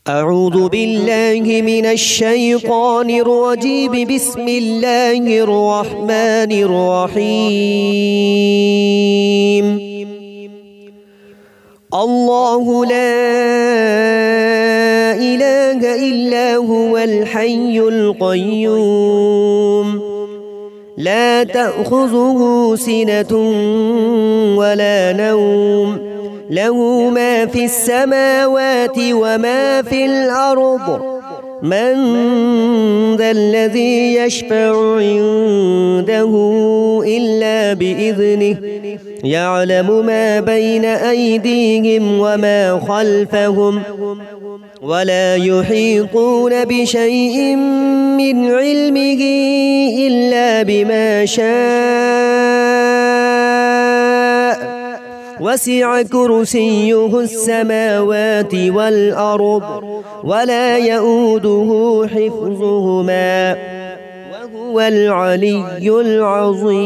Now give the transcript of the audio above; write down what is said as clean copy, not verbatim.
أعوذ بالله من الشيطان الرجيم. بسم الله الرحمن الرحيم. الله لا إله إلا هو الحي القيوم، لا تأخذه سنة ولا نوم، له ما في السماوات وما في الأرض. من ذا الذي يشفع عنده إلا بإذنه، يعلم ما بين أيديهم وما خلفهم، ولا يحيطون بشيء من علمه إلا بما شاء، وسع كرسيه السماوات والأرض، ولا يؤوده حفظهما، وهو العلي العظيم.